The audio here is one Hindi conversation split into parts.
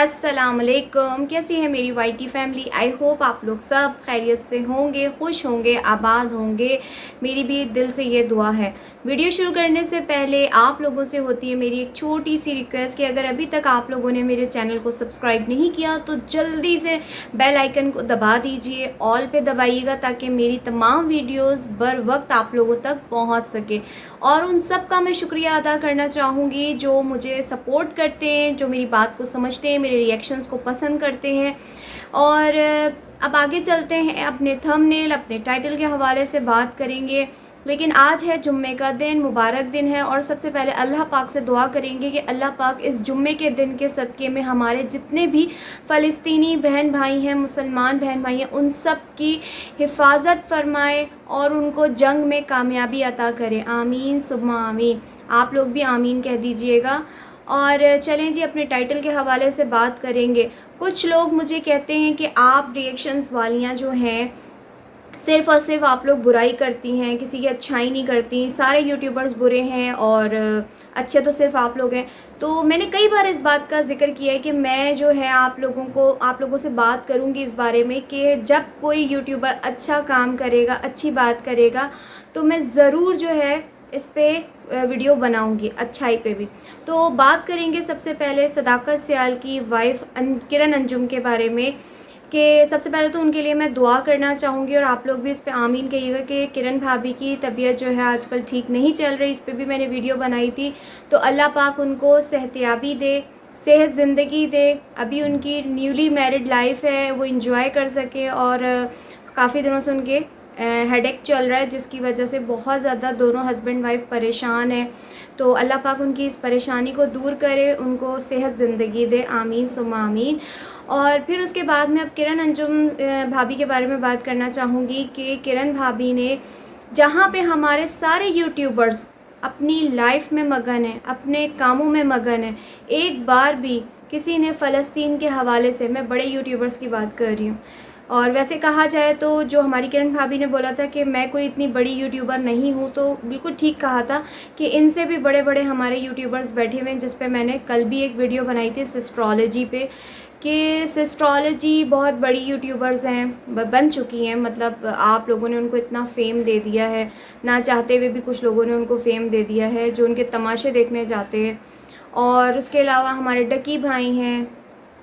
अस्सलामुअलैकुम। कैसी है मेरी वाईटी फैमिली। आई होप आप लोग सब खैरियत से होंगे, खुश होंगे, आबाद होंगे। मेरी भी दिल से ये दुआ है। वीडियो शुरू करने से पहले आप लोगों से होती है मेरी एक छोटी सी रिक्वेस्ट कि अगर अभी तक आप लोगों ने मेरे चैनल को सब्सक्राइब नहीं किया तो जल्दी से बेल आइकन को दबा दीजिए, ऑल पे दबाइएगा ताकि मेरी तमाम वीडियोज़ बर वक्त आप लोगों तक पहुँच सके। और उन सब का मैं शुक्रिया अदा करना चाहूँगी जो मुझे सपोर्ट करते हैं, जो मेरी बात को समझते हैं, मेरे रिएक्शंस को पसंद करते हैं। और अब आगे चलते हैं, अपने थंबनेल, अपने टाइटल के हवाले से बात करेंगे। लेकिन आज है जुम्मे का दिन, मुबारक दिन है। और सबसे पहले अल्लाह पाक से दुआ करेंगे कि अल्लाह पाक इस जुम्मे के दिन के सदक़े में हमारे जितने भी फ़लस्तीनी बहन भाई हैं, मुसलमान बहन भाई हैं, उन सब की हिफाजत फरमाए और उनको जंग में कामयाबी अता करे। आमीन सुम्मा आमीन। आप लोग भी आमीन कह दीजिएगा। और चलें जी, अपने टाइटल के हवाले से बात करेंगे। कुछ लोग मुझे कहते हैं कि आप रिएक्शंस वालियाँ जो हैं सिर्फ़ और सिर्फ आप लोग बुराई करती हैं, किसी की अच्छाई नहीं करती, सारे यूट्यूबर्स बुरे हैं और अच्छे तो सिर्फ आप लोग हैं। तो मैंने कई बार इस बात का ज़िक्र किया है कि मैं जो है आप लोगों से बात करूंगी इस बारे में कि जब कोई यूट्यूबर अच्छा काम करेगा, अच्छी बात करेगा, तो मैं ज़रूर जो है इस पे वीडियो बनाऊंगी, अच्छाई पे भी। तो बात करेंगे सबसे पहले सदाकत सियाल की वाइफ किरण अंजुम के बारे में कि सबसे पहले तो उनके लिए मैं दुआ करना चाहूँगी और आप लोग भी इस पे आमीन कहिएगा कि किरण भाभी की तबीयत जो है आजकल ठीक नहीं चल रही। इस पे भी मैंने वीडियो बनाई थी। तो अल्लाह पाक उनको सेहतियाबी दे, सेहत ज़िंदगी दे। अभी उनकी न्यूली मैरिड लाइफ है, वो इंजॉय कर सके। और काफ़ी दिनों से उनके हेडेक चल रहा है जिसकी वजह से बहुत ज़्यादा दोनों हस्बैंड वाइफ परेशान हैं। तो अल्लाह पाक उनकी इस परेशानी को दूर करे, उनको सेहत ज़िंदगी दे। आमीन सुम्मा आमीन। और फिर उसके बाद मैं अब किरण अंजुम भाभी के बारे में बात करना चाहूँगी कि किरण भाभी ने, जहाँ पे हमारे सारे यूट्यूबर्स अपनी लाइफ में मगन हैं, अपने कामों में मगन हैं, एक बार भी किसी ने फ़लस्तीन के हवाले से, मैं बड़े यूट्यूबर्स की बात कर रही हूँ, और वैसे कहा जाए तो जो हमारी किरण भाभी ने बोला था कि मैं कोई इतनी बड़ी यूट्यूबर नहीं हूँ, तो बिल्कुल ठीक कहा था कि इनसे भी बड़े बड़े हमारे यूट्यूबर्स बैठे हुए हैं, जिस पे मैंने कल भी एक वीडियो बनाई थी सिस्ट्रोलॉजी पे, कि सिस्ट्रोलॉजी बहुत बड़ी यूट्यूबर्स हैं, बन चुकी हैं। मतलब आप लोगों ने उनको इतना फ़ेम दे दिया है, ना चाहते हुए भी कुछ लोगों ने उनको फ़ेम दे दिया है जो उनके तमाशे देखने जाते हैं। और उसके अलावा हमारे डकी भाई हैं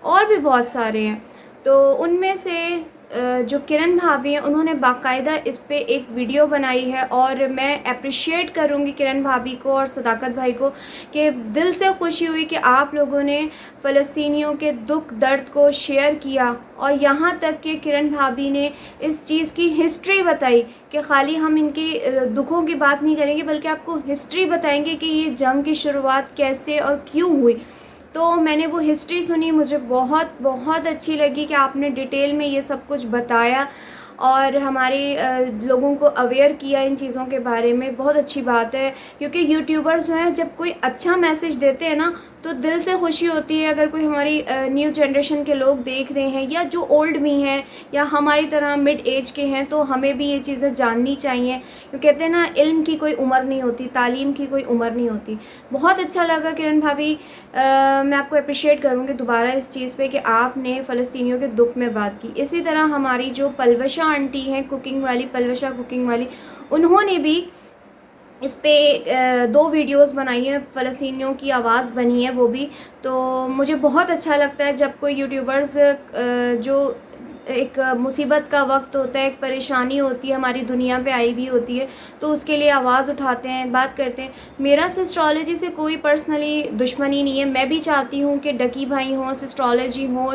और भी बहुत सारे हैं। तो उनमें से जो किरण भाभी हैं उन्होंने बाकायदा इस पे एक वीडियो बनाई है और मैं अप्रिशिएट करूँगी किरण भाभी को और सदाकत भाई को कि दिल से खुशी हुई कि आप लोगों ने फ़लस्तीनियों के दुख दर्द को शेयर किया। और यहाँ तक कि किरण भाभी ने इस चीज़ की हिस्ट्री बताई कि खाली हम इनकी दुखों की बात नहीं करेंगे बल्कि आपको हिस्ट्री बताएंगे कि ये जंग की शुरुआत कैसे और क्यों हुई। तो मैंने वो हिस्ट्री सुनी, मुझे बहुत बहुत अच्छी लगी कि आपने डिटेल में ये सब कुछ बताया और हमारे लोगों को अवेयर किया इन चीज़ों के बारे में। बहुत अच्छी बात है, क्योंकि यूट्यूबर्स जो हैं जब कोई अच्छा मैसेज देते हैं ना तो दिल से खुशी होती है। अगर कोई हमारी न्यू जनरेशन के लोग देख रहे हैं या जो ओल्ड भी हैं या हमारी तरह मिड एज के हैं, तो हमें भी ये चीज़ें जाननी चाहिए। क्योंकि कहते हैं ना, इल्म की कोई उम्र नहीं होती, तालीम की कोई उम्र नहीं होती। बहुत अच्छा लगा किरण भाभी, मैं आपको अप्रिशिएट करूँगी दोबारा इस चीज़ पे कि आपने फ़लस्तीनियों के दुख में बात की। इसी तरह हमारी जो पलवशा आंटी हैं, कुकिंग वाली, पलवशा कुकिंग वाली, उन्होंने भी इस पे 2 वीडियोस बनाई हैं, फ़लस्तीनियों की आवाज़ बनी है वो भी। तो मुझे बहुत अच्छा लगता है जब कोई यूट्यूबर्स जो एक मुसीबत का वक्त होता है, एक परेशानी होती है, हमारी दुनिया पे आई भी होती है, तो उसके लिए आवाज़ उठाते हैं, बात करते हैं। मेरा सिस्ट्रोलॉजी से कोई पर्सनली दुश्मनी नहीं है। मैं भी चाहती हूँ कि डकी भाई हों, सिस्ट्रोलॉजी हो,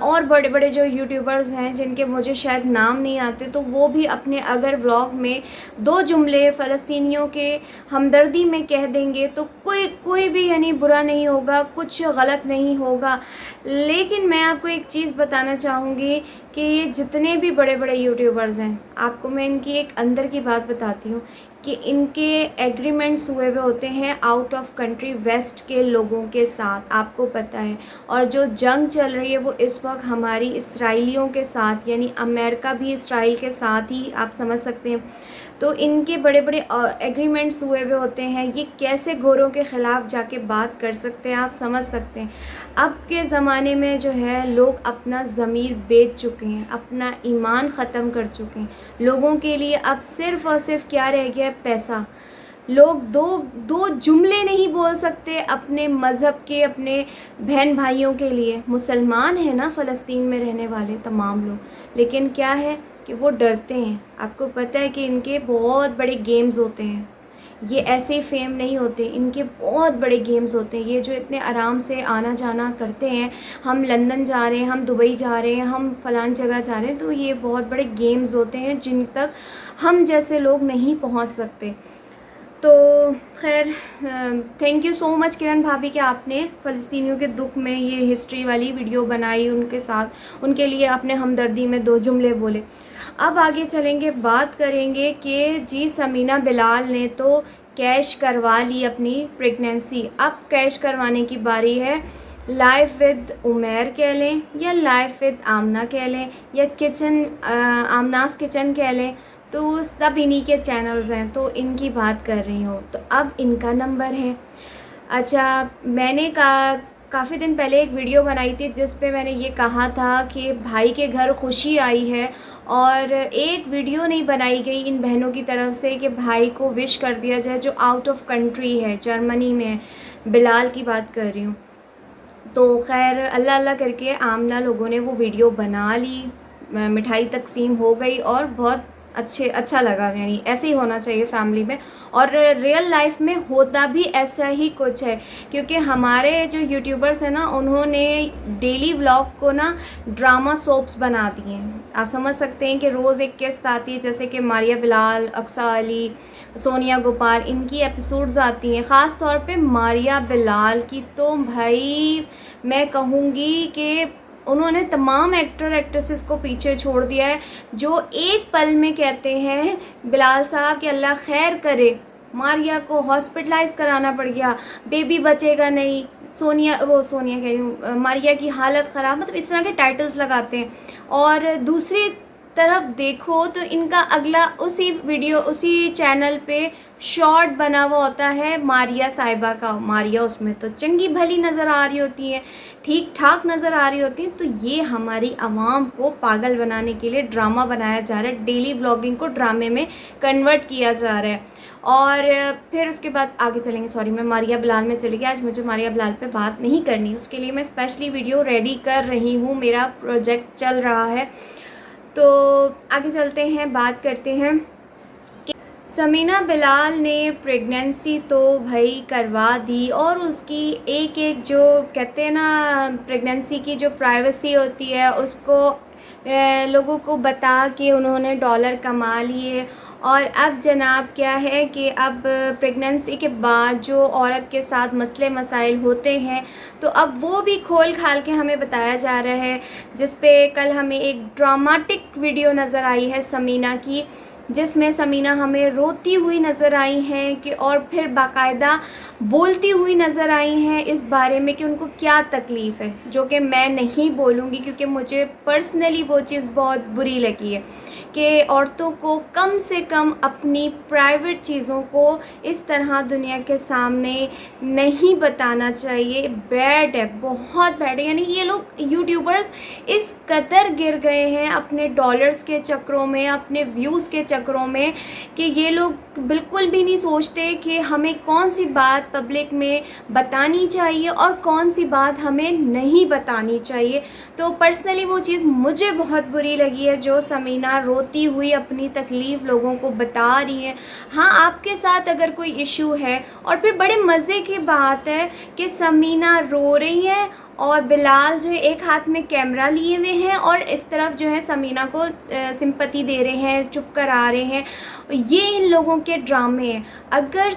और बड़े बड़े जो यूट्यूबर्स हैं जिनके मुझे शायद नाम नहीं आते, तो वो भी अपने अगर व्लॉग में 2 जुमले फ़लस्तीनियों के हमदर्दी में कह देंगे तो कोई भी यानी बुरा नहीं होगा, कुछ गलत नहीं होगा। लेकिन मैं आपको एक चीज़ बताना चाहूँगी कि ये जितने भी बड़े बड़े यूट्यूबर्स हैं, आपको मैं इनकी एक अंदर की बात बताती हूँ कि इनके एग्रीमेंट्स हुए हुए होते हैं आउट ऑफ कंट्री वेस्ट के लोगों के साथ, आपको पता है। और जो जंग चल रही है वो इस वक्त हमारी इसराइलियों के साथ, यानी अमेरिका भी इसराइल के साथ ही, आप समझ सकते हैं। तो इनके बड़े बड़े एग्रीमेंट्स हुए हुए होते हैं। ये कैसे गोरों के ख़िलाफ़ जाके बात कर सकते हैं, आप समझ सकते हैं। अब के ज़माने में जो है लोग अपना ज़मीर बेच चुके हैं, अपना ईमान ख़त्म कर चुके हैं। लोगों के लिए अब सिर्फ़ और सिर्फ क्या रह गया है? पैसा। लोग दो जुमले नहीं बोल सकते अपने मज़हब के, अपने बहन भाइयों के लिए। मुसलमान हैं ना फ़लस्तीन में रहने वाले तमाम लोग, लेकिन क्या है कि वो डरते हैं। आपको पता है कि इनके बहुत बड़े गेम्स होते हैं, ये ऐसे ही फेम नहीं होते, इनके बहुत बड़े गेम्स होते हैं। ये जो इतने आराम से आना जाना करते हैं, हम लंदन जा रहे हैं, हम दुबई जा रहे हैं, हम फ़लान जगह जा रहे हैं, तो ये बहुत बड़े गेम्स होते हैं जिन तक हम जैसे लोग नहीं पहुंच सकते। तो खैर, थैंक यू सो मच किरण भाभी कि आपने फ़लस्तीनियों के दुख में ये हिस्ट्री वाली वीडियो बनाई, उनके साथ, उनके लिए आपने हमदर्दी में 2 जुमले बोले। अब आगे चलेंगे, बात करेंगे कि जी समीना बिलाल ने तो कैश करवा ली अपनी प्रेगनेंसी। अब कैश करवाने की बारी है। लाइफ विद उमैर कह लें या लाइफ विद आमना कह लें या किचन आमनास किचन कह लें, तो सब इन्हीं के चैनल्स हैं, तो इनकी बात कर रही हूँ। तो अब इनका नंबर है। अच्छा, मैंने काफ़ी दिन पहले एक वीडियो बनाई थी जिस पे मैंने ये कहा था कि भाई के घर खुशी आई है, और एक वीडियो नहीं बनाई गई इन बहनों की तरफ से कि भाई को विश कर दिया जाए जो आउट ऑफ कंट्री है, जर्मनी में है। बिलाल की बात कर रही हूँ। तो खैर अल्लाह अल्लाह करके आमना लोगों ने वो वीडियो बना ली, मिठाई तकसीम हो गई और बहुत अच्छा लगा। यानी ऐसे ही होना चाहिए फैमिली में, और रियल लाइफ में होता भी ऐसा ही कुछ है, क्योंकि हमारे जो यूट्यूबर्स हैं ना, उन्होंने डेली व्लॉग को ना ड्रामा सोप्स बना दिए हैं। आप समझ सकते हैं कि रोज़ एक किस्त आती है, जैसे कि मारिया बिलाल, अक्सा अली, सोनिया गोपाल, इनकी एपिसोड्स आती हैं। ख़ास तौर पे मारिया बिलाल की तो भाई मैं कहूँगी कि उन्होंने तमाम एक्टर एक्ट्रेसेस को पीछे छोड़ दिया है, जो एक पल में कहते हैं बिलाल साहब कि अल्लाह खैर करे, मारिया को हॉस्पिटलाइज़ कराना पड़ गया, बेबी बचेगा नहीं, सोनिया कह रही हूँ, मारिया की हालत ख़राब, मतलब इस तरह के टाइटल्स लगाते हैं। और दूसरी तरफ देखो तो इनका अगला उसी चैनल पे शॉर्ट बना हुआ होता है मारिया साहिबा का। मारिया उसमें तो चंगी भली नज़र आ रही होती है, ठीक ठाक नज़र आ रही होती है। तो ये हमारी आवाम को पागल बनाने के लिए ड्रामा बनाया जा रहा है, डेली व्लॉगिंग को ड्रामे में कन्वर्ट किया जा रहा है। और फिर उसके बाद आगे चलेंगे। सॉरी, मैं मारिया बिलाल में चली गई। आज मुझे मारिया बिलाल पे बात नहीं करनी, उसके लिए मैं स्पेशली वीडियो रेडी कर रही हूँ, मेरा प्रोजेक्ट चल रहा है। तो आगे चलते हैं, बात करते हैं। समीना बिलाल ने प्रेगनेंसी तो भाई करवा दी, और उसकी एक जो कहते हैं ना प्रेगनेंसी की जो प्राइवेसी होती है उसको लोगों को बता के उन्होंने डॉलर कमा लिए। और अब जनाब क्या है कि अब प्रेगनेंसी के बाद जो औरत के साथ मसले मसाइल होते हैं, तो अब वो भी खोल खाल के हमें बताया जा रहा है, जिस पे कल हमें एक ड्रामेटिक वीडियो नज़र आई है समीना की, जिसमें समीना हमें रोती हुई नज़र आई हैं कि, और फिर बाकायदा बोलती हुई नज़र आई हैं इस बारे में कि उनको क्या तकलीफ़ है, जो कि मैं नहीं बोलूँगी क्योंकि मुझे पर्सनली वो चीज़ बहुत बुरी लगी है कि औरतों को कम से कम अपनी प्राइवेट चीज़ों को इस तरह दुनिया के सामने नहीं बताना चाहिए। बैड है, बहुत बैड है। यानी ये लोग यूट्यूबर्स इस कदर गिर गए हैं अपने डॉलर्स के चक्रों में, अपने व्यूज़ के चक्रों में, कि ये लोग बिल्कुल भी नहीं सोचते कि हमें कौन सी बात पब्लिक में बतानी चाहिए और कौन सी बात हमें नहीं बतानी चाहिए। तो पर्सनली वो चीज़ मुझे बहुत बुरी लगी है जो समीना रोती हुई अपनी तकलीफ़ लोगों को बता रही है। हाँ, आपके साथ अगर कोई इशू है, और फिर बड़े मज़े की बात है कि समीना रो रही है और बिलाल जो है एक हाथ में कैमरा लिए हुए हैं और इस तरफ जो है समीना को सिंपैथी दे रहे हैं, चुप करा रहे हैं। ये इन लोगों के ड्रामे हैं। अगर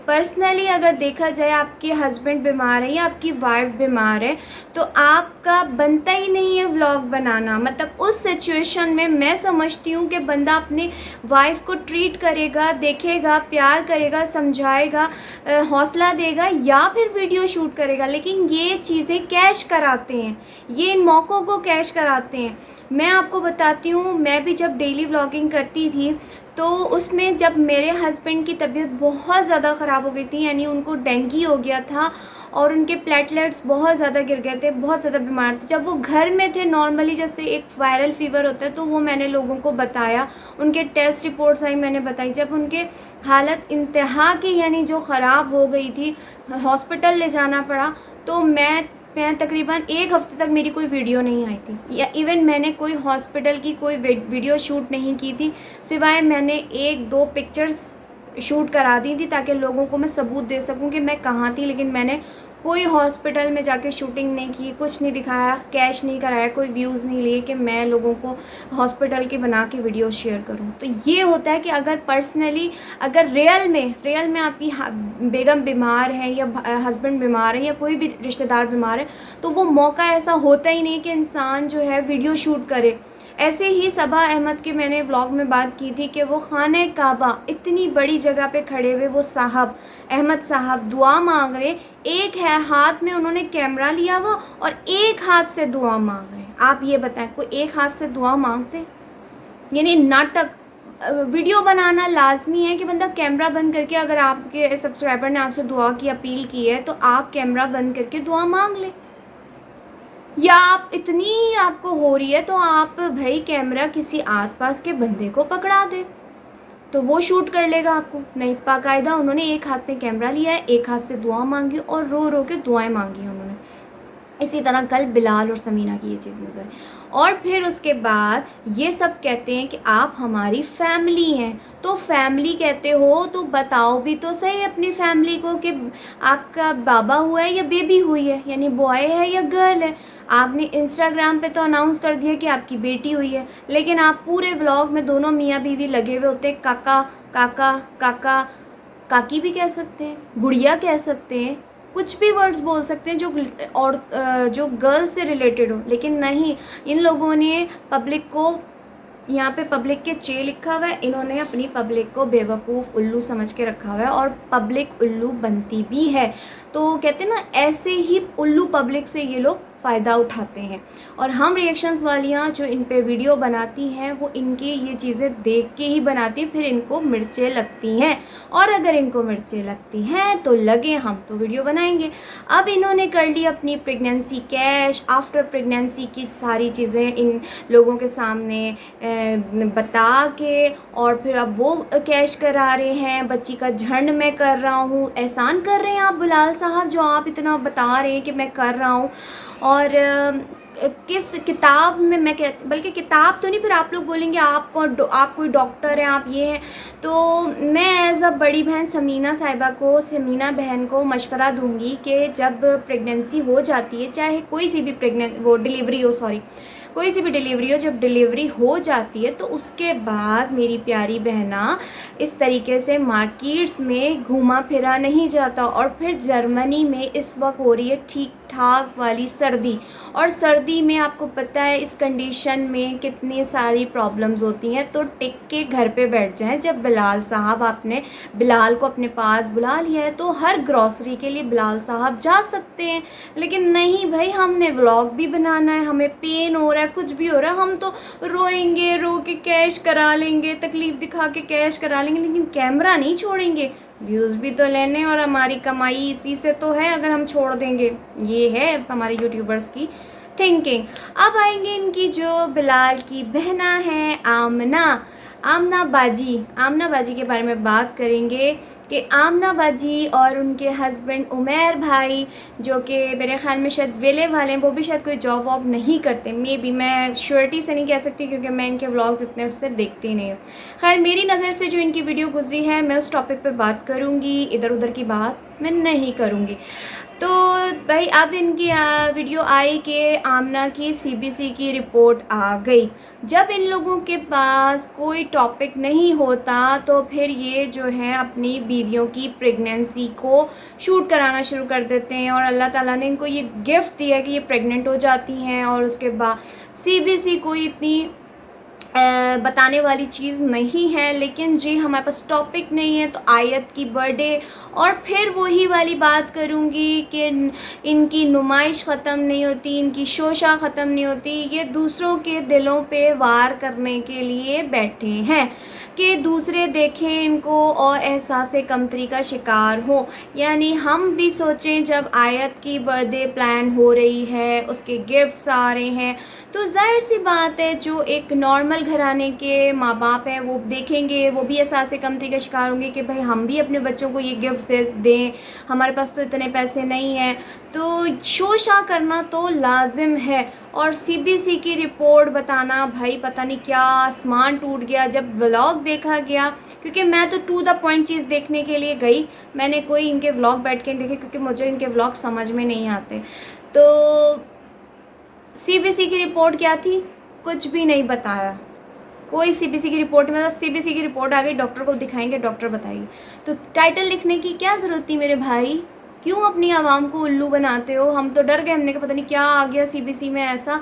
पर्सनली अगर देखा जाए, आपके हस्बैंड बीमार है या आपकी वाइफ बीमार है, तो आपका बनता ही नहीं है व्लॉग बनाना। मतलब उस सिचुएशन में मैं समझती हूँ कि बंदा अपनी वाइफ को ट्रीट करेगा, देखेगा, प्यार करेगा, समझाएगा, हौसला देगा, या फिर वीडियो शूट करेगा। लेकिन ये चीज़ें कैश कराते हैं, ये इन मौक़ों को कैश कराते हैं। मैं आपको बताती हूँ, मैं भी जब डेली व्लॉगिंग करती थी तो उसमें जब मेरे हस्बैंड की तबीयत बहुत ज़्यादा ख़राब हो गई थी, यानी उनको डेंगू हो गया था और उनके प्लेटलेट्स बहुत ज़्यादा गिर गए थे, बहुत ज़्यादा बीमार थे। जब वो घर में थे नॉर्मली जैसे एक वायरल फ़ीवर होता है, तो वो मैंने लोगों को बताया, उनके टेस्ट रिपोर्ट्स आई मैंने बताई। जब उनके हालत इंतहा की यानी जो ख़राब हो गई थी, हॉस्पिटल ले जाना पड़ा, तो मैं तकरीबन 1 हफ़्ते तक मेरी कोई वीडियो नहीं आई थी, या इवन मैंने कोई हॉस्पिटल की कोई वीडियो शूट नहीं की थी, सिवाय मैंने 1-2 पिक्चर्स शूट करा दी थी ताकि लोगों को मैं सबूत दे सकूं कि मैं कहाँ थी। लेकिन मैंने कोई हॉस्पिटल में जाके शूटिंग नहीं की, कुछ नहीं दिखाया, कैश नहीं कराया, कोई व्यूज़ नहीं लिए कि मैं लोगों को हॉस्पिटल के बना के वीडियो शेयर करूं। तो ये होता है कि अगर पर्सनली, अगर रियल में आपकी बेगम बीमार है या हस्बैंड बीमार है या कोई भी रिश्तेदार बीमार है, तो वो मौका ऐसा होता ही नहीं कि इंसान जो है वीडियो शूट करे। ऐसे ही सबा अहमद के मैंने व्लॉग में बात की थी कि वो खाने काबा इतनी बड़ी जगह पे खड़े हुए वो साहब अहमद साहब दुआ मांग रहे, एक है हाथ में उन्होंने कैमरा लिया हुआ और एक हाथ से दुआ मांग रहे हैं। आप ये बताएं, कोई एक हाथ से दुआ मांगते? यानी नाटक। वीडियो बनाना लाजमी है कि बंदा कैमरा बंद करके, अगर आपके सब्सक्राइबर ने आपसे दुआ की अपील की है तो आप कैमरा बंद करके दुआ मांग लें। या आप इतनी आपको हो रही है तो आप भाई कैमरा किसी आसपास के बंदे को पकड़ा दे, तो वो शूट कर लेगा आपको। नहीं, बाकायदा उन्होंने एक हाथ में कैमरा लिया है, एक हाथ से दुआ मांगी और रो रो के दुआएं मांगी उन्होंने। इसी तरह कल बिलाल और समीना की ये चीज़ नज़र। और फिर उसके बाद ये सब कहते हैं कि आप हमारी फैमिली हैं, तो फैमिली कहते हो तो बताओ भी तो सही अपनी फैमिली को कि आपका बाबा हुआ है या बेबी हुई है, यानी बॉय है या गर्ल है। आपने इंस्टाग्राम पे तो अनाउंस कर दिया कि आपकी बेटी हुई है, लेकिन आप पूरे व्लॉग में दोनों मियाँ बीवी लगे हुए होते हैं, काका काका काका, काकी भी कह सकते हैं, गुड़िया कह सकते हैं, कुछ भी वर्ड्स बोल सकते हैं जो और जो गर्ल्स से रिलेटेड हो। लेकिन नहीं, इन लोगों ने पब्लिक को, यहाँ पे पब्लिक के चे लिखा हुआ है, इन्होंने अपनी पब्लिक को बेवकूफ़ उल्लू समझ के रखा हुआ है और पब्लिक उल्लू बनती भी है। तो कहते हैं ना, ऐसे ही उल्लू पब्लिक से ये लोग फ़ायदा उठाते हैं। और हम रिएक्शंस वालियाँ जो इन पे वीडियो बनाती हैं वो इनके ये चीज़ें देख के ही बनाती हैं, फिर इनको मिर्चें लगती हैं। और अगर इनको मिर्चें लगती हैं तो लगे, हम तो वीडियो बनाएंगे। अब इन्होंने कर ली अपनी प्रेगनेंसी कैश, आफ्टर प्रेगनेंसी की सारी चीज़ें इन लोगों के सामने बता के, और फिर अब वो कैश करा रहे हैं। बच्ची का झंड मैं कर रहा हूँ, एहसान कर रहे हैं आप बिलाल साहब, जो आप इतना बता रहे हैं कि मैं कर रहा हूँ। और किस किताब में मैं बल्कि किताब तो नहीं, फिर आप लोग बोलेंगे आप कोई डॉक्टर हैं, आप ये हैं। तो मैं एज़ अ बड़ी बहन समीना बहन को मशवरा दूंगी कि जब प्रेगनेंसी हो जाती है, चाहे कोई सी भी कोई सी भी डिलीवरी हो, जब डिलीवरी हो जाती है तो उसके बाद मेरी प्यारी बहना, इस तरीके से मार्केट्स में घूमा फिरा नहीं जाता। और फिर जर्मनी में इस वक्त हो रही है ठीक ठाक वाली सर्दी, और सर्दी में आपको पता है इस कंडीशन में कितनी सारी प्रॉब्लम्स होती हैं। तो टिक के घर पे बैठ जाएं। जब बिलाल साहब, आपने बिलाल को अपने पास बुला लिया है तो हर ग्रॉसरी के लिए बिलाल साहब जा सकते हैं। लेकिन नहीं भाई, हमने व्लॉग भी बनाना है, हमें पेन हो रहा है, कुछ भी हो रहा है, हम तो रोएंगे, रो के कैश करा लेंगे, तकलीफ़ दिखा के कैश करा लेंगे, लेकिन कैमरा नहीं छोड़ेंगे। व्यूज़ भी तो लेने और हमारी कमाई इसी से तो है, अगर हम छोड़ देंगे। ये है हमारे यूट्यूबर्स की थिंकिंग। अब आएंगे इनकी जो बिलाल की बहना है आमना बाजी के बारे में बात करेंगे कि आमना बाजी और उनके हस्बैंड उमैर भाई, जो कि मेरे ख़्याल में शायद वेले वाले हैं, वो भी शायद कोई जॉब वॉब नहीं करते। मे बी, मैं श्योरिटी से नहीं कह सकती क्योंकि मैं इनके व्लॉग्स इतने उससे देखती ही नहीं हूँ। खैर, मेरी नज़र से जो इनकी वीडियो गुजरी है, मैं उस टॉपिक पे बात करूँगी, इधर उधर की बात मैं नहीं करूँगी। तो भाई अब इनकी वीडियो आई कि आमना की सीबीसी की रिपोर्ट आ गई। जब इन लोगों के पास कोई टॉपिक नहीं होता तो फिर ये जो है अपनी बीवियों की प्रेगनेंसी को शूट कराना शुरू कर देते हैं। और अल्लाह ताला ने इनको ये गिफ्ट दिया कि ये प्रेग्नेंट हो जाती हैं, और उसके बाद सीबीसी कोई इतनी बताने वाली चीज़ नहीं है, लेकिन जी हमारे पास टॉपिक नहीं है तो आयत की बर्थडे और फिर वही वाली बात करूँगी कि इनकी नुमाइश ख़त्म नहीं होती, इनकी शोशा ख़त्म नहीं होती, ये दूसरों के दिलों पे वार करने के लिए बैठे हैं कि दूसरे देखें इनको और एहसास कमतरी का शिकार हो। यानी हम भी सोचें जब आयत की बर्थडे प्लान हो रही है, उसके गिफ्ट्स आ रहे हैं, तो ज़ाहिर सी बात है जो एक नॉर्मल घराने के माँ बाप हैं वो देखेंगे, वो भी एहसास कमतरी का शिकार होंगे कि भाई हम भी अपने बच्चों को ये गिफ्ट्स दे दें, हमारे पास तो इतने पैसे नहीं हैं। तो शोशा करना तो लाजिम है। और सीबीसी की रिपोर्ट बताना, भाई पता नहीं क्या आसमान टूट गया जब व्लॉग देखा गया, क्योंकि मैं तो टू द पॉइंट चीज़ देखने के लिए गई, मैंने कोई इनके व्लॉग बैठ के नहीं देखे क्योंकि मुझे इनके व्लॉग समझ में नहीं आते। तो सीबीसी की रिपोर्ट क्या थी, कुछ भी नहीं बताया कोई। सीबीसी की रिपोर्ट में सीबीसी की रिपोर्ट आ गई, डॉक्टर को दिखाएंगे, डॉक्टर बताएगी। तो टाइटल लिखने की क्या ज़रूरत थी मेरे भाई, क्यों अपनी आवाम को उल्लू बनाते हो। हम तो डर गए, हमने कहा पता नहीं क्या आ गया सीबीसी में ऐसा।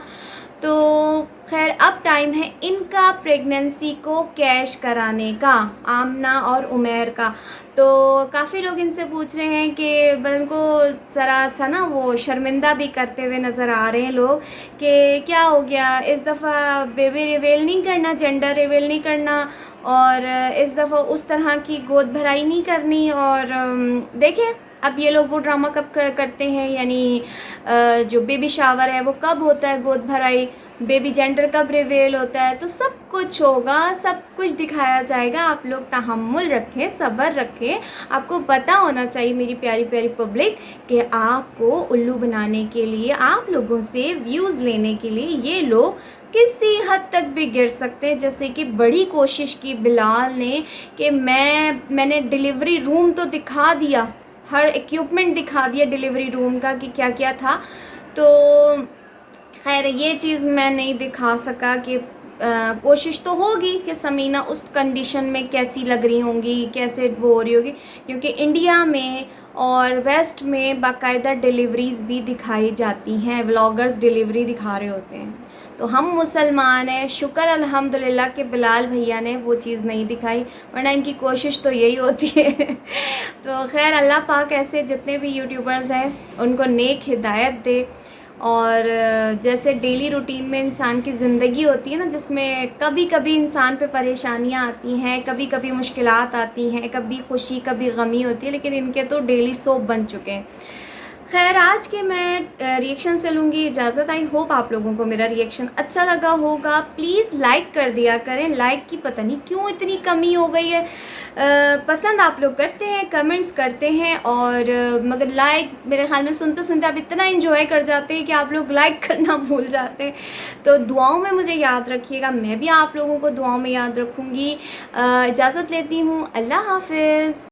तो खैर अब टाइम है इनका प्रेगनेंसी को कैश कराने का, आमना और उमैर का। तो काफ़ी लोग इनसे पूछ रहे हैं कि उनको ज़रा सा ना वो शर्मिंदा भी करते हुए नज़र आ रहे हैं लोग कि क्या हो गया इस दफ़ा बेबी रिवील नहीं करना, जेंडर रिवील नहीं करना, और इस दफ़ा उस तरह की गोद भराई नहीं करनी। और देखें अब ये लोग वो ड्रामा कब करते हैं, यानी जो बेबी शावर है वो कब होता है, गोद भराई, बेबी जेंडर कब रिवील होता है, तो सब कुछ होगा, सब कुछ दिखाया जाएगा। आप लोग तहम्मुल रखें, सब्र रखें। आपको पता होना चाहिए मेरी प्यारी प्यारी पब्लिक कि आपको उल्लू बनाने के लिए, आप लोगों से व्यूज़ लेने के लिए ये लोग किसी हद तक भी गिर सकते हैं। जैसे कि बड़ी कोशिश की बिलाल ने कि मैंने डिलीवरी रूम तो दिखा दिया, हर इक्विपमेंट दिखा दिया डिलीवरी रूम का कि क्या क्या था। तो खैर ये चीज़ मैं नहीं दिखा सका कि कोशिश तो होगी कि समीना उस कंडीशन में कैसी लग रही होंगी, कैसे वो हो रही होगी, क्योंकि इंडिया में और वेस्ट में बाकायदा डिलीवरीज़ भी दिखाई जाती हैं, व्लॉगर्स डिलीवरी दिखा रहे होते हैं। तो हम मुसलमान हैं, शुक्र अल्हम्दुलिल्लाह कि बिलाल भैया ने वो चीज़ नहीं दिखाई, वरना इनकी कोशिश तो यही होती है। तो खैर अल्लाह पाक ऐसे जितने भी यूट्यूबर्स हैं उनको नेक हिदायत दे। और जैसे डेली रूटीन में इंसान की ज़िंदगी होती है ना, जिसमें कभी कभी इंसान पे परेशानियां आती हैं, कभी कभी मुश्किलात आती हैं, कभी खुशी कभी गमी होती है, लेकिन इनके तो डेली सोप बन चुके हैं। खैर आज के मैं रिएक्शन से लूँगी इजाज़त। आई होप आप लोगों को मेरा रिएक्शन अच्छा लगा होगा। प्लीज़ लाइक कर दिया करें, लाइक की पता नहीं क्यों इतनी कमी हो गई है। पसंद आप लोग करते हैं, कमेंट्स करते हैं, और मगर लाइक मेरे ख्याल में सुनते सुनते आप इतना एंजॉय कर जाते हैं कि आप लोग लाइक करना भूल जाते हैं। तो दुआओं में मुझे याद रखिएगा, मैं भी आप लोगों को दुआओं में याद रखूँगी। इजाज़त लेती हूँ, अल्लाह हाफिज़।